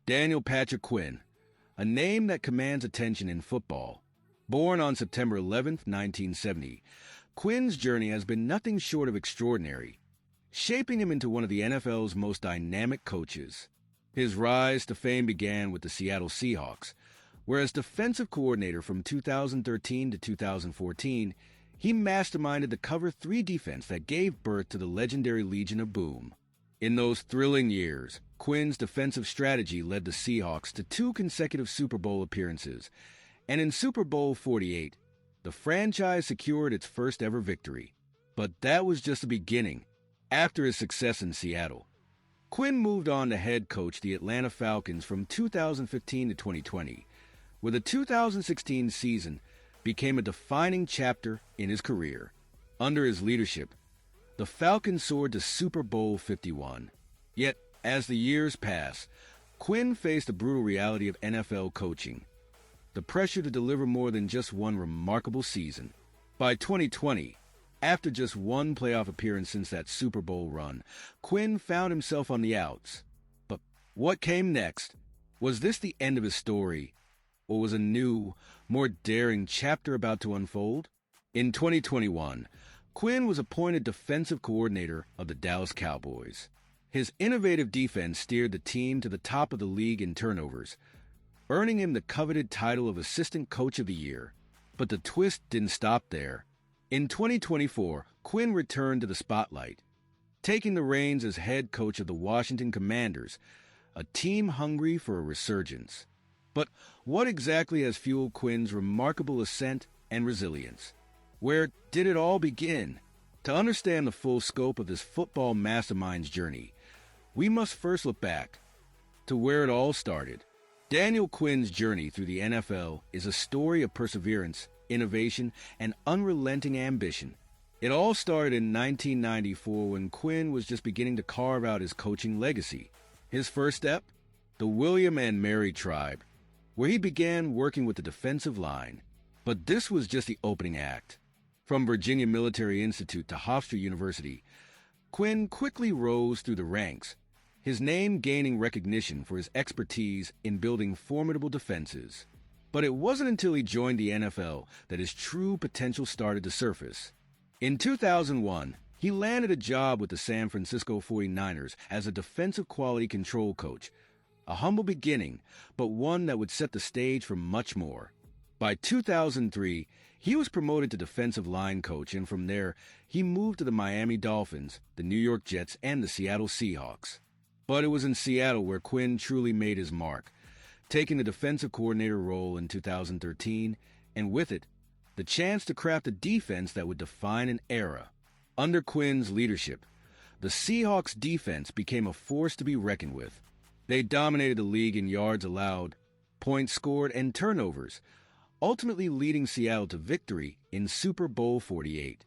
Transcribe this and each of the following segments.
Daniel Patrick Quinn, a name that commands attention in football. Born on September 11, 1970, Quinn's journey has been nothing short of extraordinary, shaping him into one of the NFL's most dynamic coaches. His rise to fame began with the Seattle Seahawks, where as defensive coordinator from 2013 to 2014, he masterminded the Cover 3 defense that gave birth to the legendary Legion of Boom. In those thrilling years, Quinn's defensive strategy led the Seahawks to 2 consecutive Super Bowl appearances, and in Super Bowl XLVIII, the franchise secured its first-ever victory. But that was just the beginning. After his success in Seattle, Quinn moved on to head coach the Atlanta Falcons from 2015 to 2020, where the 2016 season became a defining chapter in his career. Under his leadership, the Falcons soared to Super Bowl LI. Yet, as the years passed, Quinn faced the brutal reality of NFL coaching, the pressure to deliver more than just one remarkable season. By 2020, after just one playoff appearance since that Super Bowl run, Quinn found himself on the outs. But what came next? Was this the end of his story, or was a new, more daring chapter about to unfold? In 2021, Quinn was appointed defensive coordinator of the Dallas Cowboys. His innovative defense steered the team to the top of the league in turnovers, earning him the coveted title of Assistant Coach of the Year. But the twist didn't stop there. In 2024, Quinn returned to the spotlight, taking the reins as head coach of the Washington Commanders, a team hungry for a resurgence. But what exactly has fueled Quinn's remarkable ascent and resilience? Where did it all begin? To understand the full scope of this football mastermind's journey, we must first look back to where it all started. Daniel Quinn's journey through the NFL is a story of perseverance, innovation, and unrelenting ambition. It all started in 1994 when Quinn was just beginning to carve out his coaching legacy. His first step? The William and Mary Tribe, where he began working with the defensive line. But this was just the opening act. From Virginia Military Institute to Hofstra University, Quinn quickly rose through the ranks, his name gaining recognition for his expertise in building formidable defenses. But it wasn't until he joined the NFL that his true potential started to surface. In 2001, he landed a job with the San Francisco 49ers as a defensive quality control coach, a humble beginning, but one that would set the stage for much more. By 2003, he was promoted to defensive line coach, and from there, he moved to the Miami Dolphins, the New York Jets, and the Seattle Seahawks. But it was in Seattle where Quinn truly made his mark, taking the defensive coordinator role in 2013, and with it, the chance to craft a defense that would define an era. Under Quinn's leadership, the Seahawks defense became a force to be reckoned with. They dominated the league in yards allowed, points scored, and turnovers, ultimately leading Seattle to victory in Super Bowl XLVIII.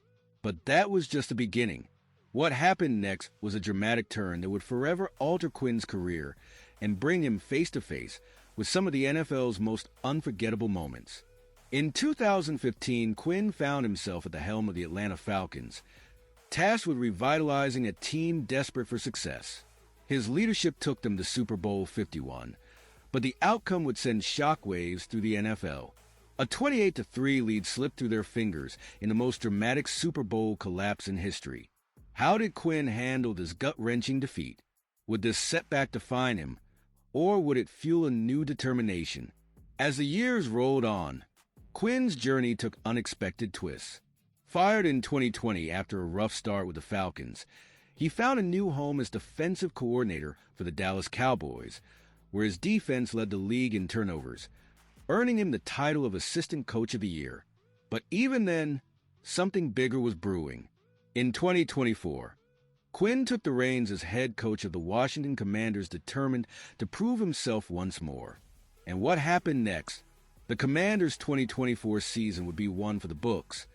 But that was just the beginning. What happened next was a dramatic turn that would forever alter Quinn's career and bring him face-to-face with some of the NFL's most unforgettable moments. In 2015, Quinn found himself at the helm of the Atlanta Falcons, tasked with revitalizing a team desperate for success. His leadership took them to Super Bowl LI, but the outcome would send shockwaves through the NFL. A 28-3 lead slipped through their fingers in the most dramatic Super Bowl collapse in history. How did Quinn handle this gut-wrenching defeat? Would this setback define him, or would it fuel a new determination? As the years rolled on, Quinn's journey took unexpected twists. Fired in 2020 after a rough start with the Falcons, he found a new home as defensive coordinator for the Dallas Cowboys, where his defense led the league in turnovers, earning him the title of Assistant Coach of the Year. But even then, something bigger was brewing. In 2024, Quinn took the reins as head coach of the Washington Commanders, determined to prove himself once more. And what happened next? The Commanders' 2024 season would be one for the books,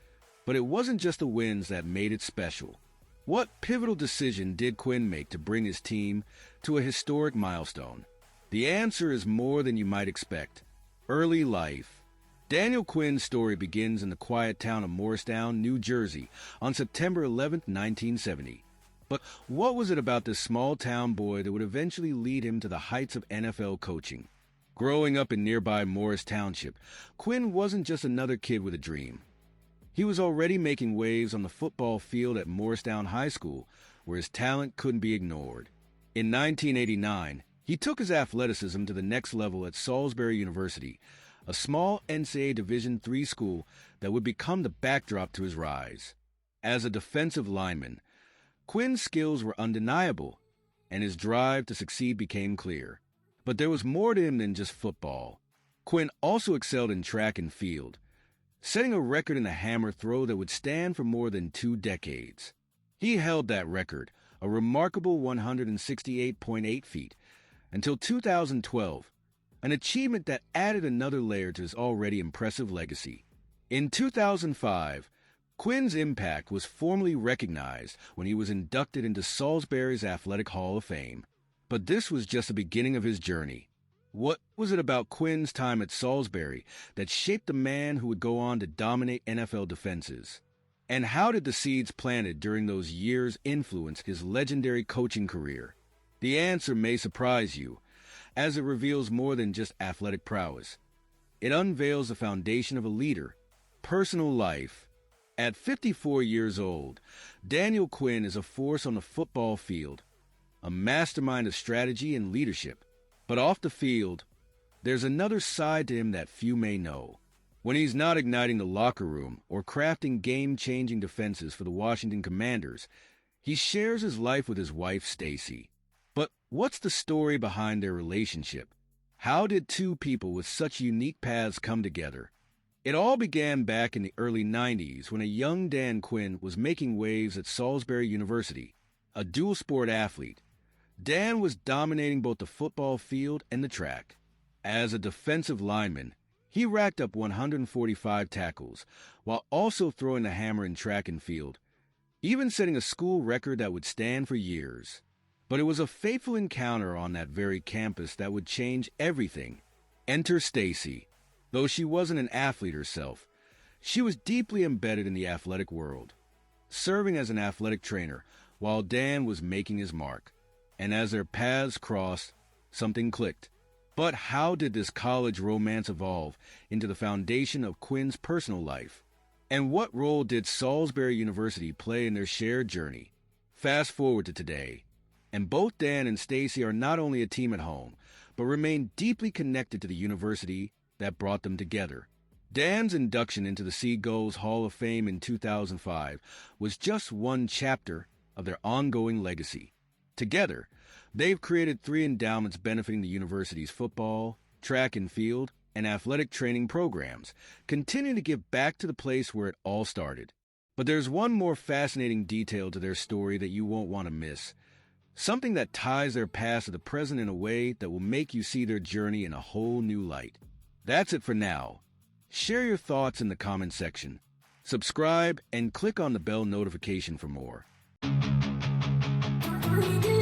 but it wasn't just the wins that made it special. What pivotal decision did Quinn make to bring his team to a historic milestone? The answer is more than you might expect. Early life. Daniel Quinn's story begins in the quiet town of Morristown, New Jersey, on September 11, 1970. But what was it about this small-town boy that would eventually lead him to the heights of NFL coaching? Growing up in nearby Morris Township, Quinn wasn't just another kid with a dream. He was already making waves on the football field at Morristown High School, where his talent couldn't be ignored. In 1989, he took his athleticism to the next level at Salisbury University, a small NCAA Division III school that would become the backdrop to his rise. As a defensive lineman, Quinn's skills were undeniable, and his drive to succeed became clear. But there was more to him than just football. Quinn also excelled in track and field, setting a record in the hammer throw that would stand for more than 2 decades. He held that record, a remarkable 168.8 feet, until 2012, an achievement that added another layer to his already impressive legacy. In 2005, Quinn's impact was formally recognized when he was inducted into Salisbury's Athletic Hall of Fame. But this was just the beginning of his journey. What was it about Quinn's time at Salisbury that shaped the man who would go on to dominate NFL defenses? And how did the seeds planted during those years influence his legendary coaching career? The answer may surprise you, as it reveals more than just athletic prowess. It unveils the foundation of a leader, personal life. At 54 years old, Daniel Quinn is a force on the football field, a mastermind of strategy and leadership. But off the field, there's another side to him that few may know. When he's not igniting the locker room or crafting game-changing defenses for the Washington Commanders, he shares his life with his wife, Stacy. But what's the story behind their relationship? How did two people with such unique paths come together? It all began back in the early 90s when a young Dan Quinn was making waves at Salisbury University, a dual-sport athlete. Dan was dominating both the football field and the track. As a defensive lineman, he racked up 145 tackles, while also throwing the hammer in track and field, even setting a school record that would stand for years. But it was a fateful encounter on that very campus that would change everything. Enter Stacy. Though she wasn't an athlete herself, she was deeply embedded in the athletic world, serving as an athletic trainer while Dan was making his mark. And as their paths crossed, something clicked. But how did this college romance evolve into the foundation of Quinn's personal life? And what role did Salisbury University play in their shared journey? Fast forward to today, and both Dan and Stacy are not only a team at home, but remain deeply connected to the university that brought them together. Dan's induction into the Seagulls Hall of Fame in 2005 was just one chapter of their ongoing legacy. Together, they've created 3 endowments benefiting the university's football, track and field, and athletic training programs, continuing to give back to the place where it all started. But there's one more fascinating detail to their story that you won't want to miss. Something that ties their past to the present in a way that will make you see their journey in a whole new light. That's it for now. Share your thoughts in the comment section. Subscribe and click on the bell notification for more. We do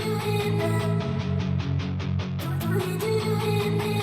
it.